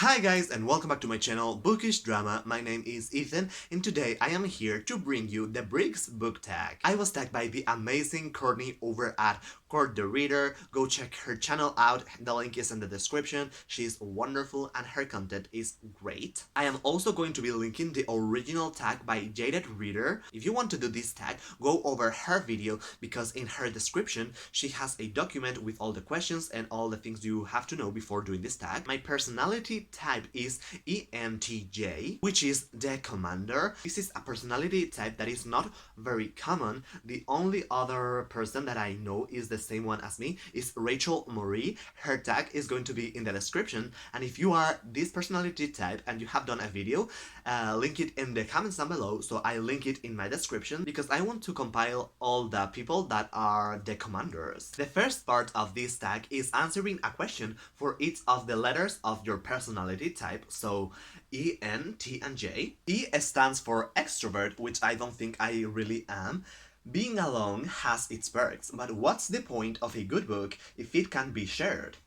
Hi guys and welcome back to my channel Bookish Drama. My name is Ethan and today I am here to bring you the Briggs Book Tag. I was tagged by the amazing Courtney over at Court the Reader. Go check her channel out, the link is in the description. She's wonderful and her content is great. I am also going to be linking the original tag by Jaded Reader. If you want to do this tag, go over her video because in her description she has a document with all the questions and all the things you have to know before doing this tag. My personality type is ENTJ, which is the commander. This is a personality type that is not very common. The only other person that I know is the same one as me is Rachel Marie. Her tag is going to be in the description, and if you are this personality type and you have done a video, link it in the comments down below, so I link it in my description because I want to compile all the people that are the commanders. The first part of this tag is answering a question for each of the letters of your personality type, so E, N, T, and J. E stands for extrovert, which I don't think I really am. Being alone has its perks, but what's the point of a good book if it can't be shared?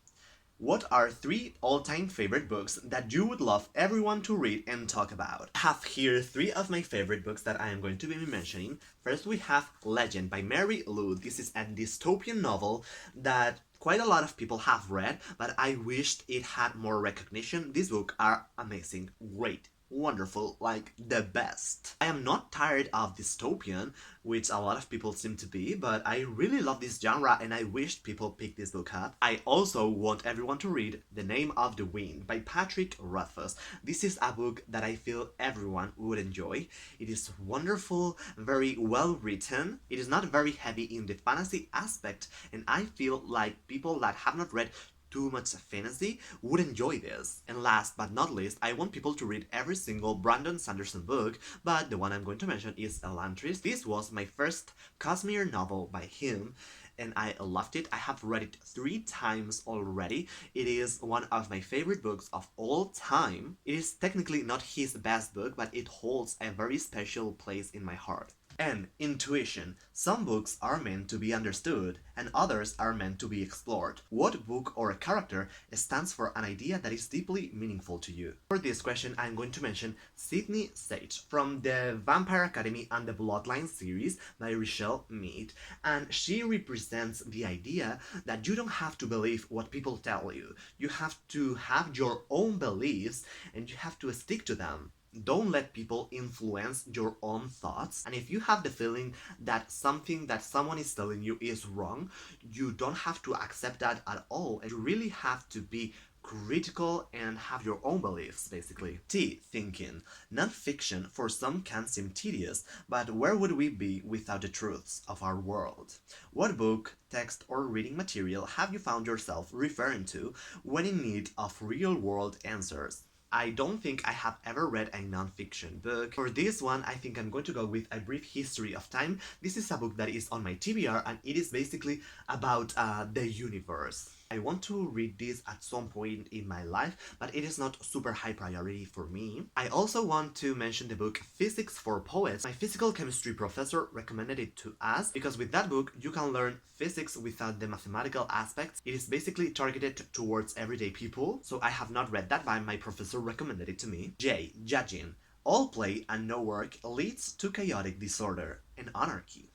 What are 3 all-time favorite books that you would love everyone to read and talk about? I have here 3 of my favorite books that I am going to be mentioning. First we have Legend by Mary Lou. This is a dystopian novel that quite a lot of people have read, but I wished it had more recognition. These books are amazing, great, wonderful, like the best. I am not tired of dystopian, which a lot of people seem to be, but I really love this genre and I wished people pick this book up. I also want everyone to read The Name of the Wind by Patrick Rothfuss. This is a book that I feel everyone would enjoy. It is wonderful, very well written. It is not very heavy in the fantasy aspect, and I feel like people that have not read too much fantasy would enjoy this. And last but not least, I want people to read every single Brandon Sanderson book, but the one I'm going to mention is Elantris. This was my first Cosmere novel by him, and I loved it. I have read it 3 times already. It is one of my favorite books of all time. It is technically not his best book, but it holds a very special place in my heart. And intuition. Some books are meant to be understood, and others are meant to be explored. What book or character stands for an idea that is deeply meaningful to you? For this question, I'm going to mention Sydney Sage from the Vampire Academy and the Bloodline series by Richelle Mead, and she represents the idea that you don't have to believe what people tell you. You have to have your own beliefs, and you have to stick to them. Don't let people influence your own thoughts, and if you have the feeling that something that someone is telling you is wrong, you don't have to accept that at all. You really have to be critical and have your own beliefs, basically. T. Thinking. Non-fiction for some can seem tedious, but where would we be without the truths of our world? What book, text, or reading material have you found yourself referring to when in need of real-world answers? I don't think I have ever read a non-fiction book. For this one, I think I'm going to go with A Brief History of Time. This is a book that is on my TBR, and it is basically about the universe. I want to read this at some point in my life, but it is not super high priority for me. I also want to mention the book Physics for Poets. My physical chemistry professor recommended it to us because with that book you can learn physics without the mathematical aspects. It is basically targeted towards everyday people, so I have not read that, but my professor recommended it to me. J. Judging. All play and no work leads to chaotic disorder and anarchy.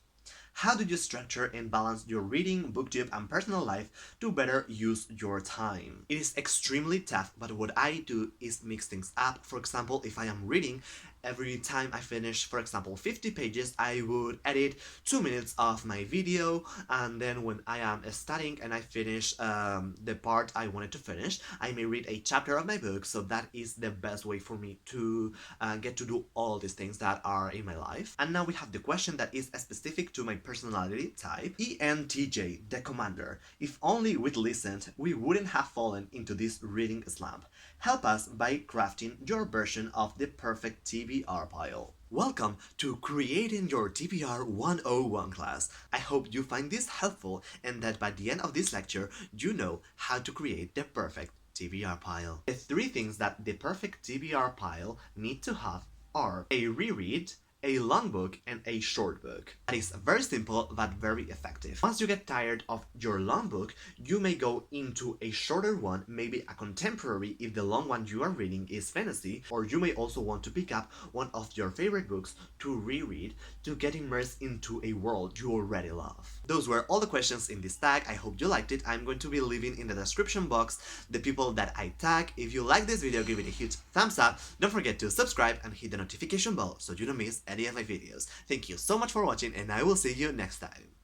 How do you structure and balance your reading, booktube, and personal life to better use your time? It is extremely tough, but what I do is mix things up. For example, if I am reading, every time I finish, for example, 50 pages, I would edit 2 minutes of my video, and then when I am studying and I finish the part I wanted to finish, I may read a chapter of my book, so that is the best way for me to get to do all these things that are in my life. And now we have the question that is specific to my personality type. ENTJ, the commander. If only we'd listened, we wouldn't have fallen into this reading slump. Help us by crafting your version of the perfect TBR pile. Welcome to Creating Your TBR 101 class. I hope you find this helpful and that by the end of this lecture, you know how to create the perfect TBR pile. The 3 things that the perfect TBR pile need to have are a reread, a long book and a short book. That is very simple but very effective. Once you get tired of your long book, you may go into a shorter one, maybe a contemporary if the long one you are reading is fantasy, or you may also want to pick up one of your favorite books to reread to get immersed into a world you already love. Those were all the questions in this tag. I hope you liked it. I'm going to be leaving in the description box the people that I tag. If you like this video, give it a huge thumbs up. Don't forget to subscribe and hit the notification bell so you don't miss any of my videos. Thank you so much for watching, and I will see you next time.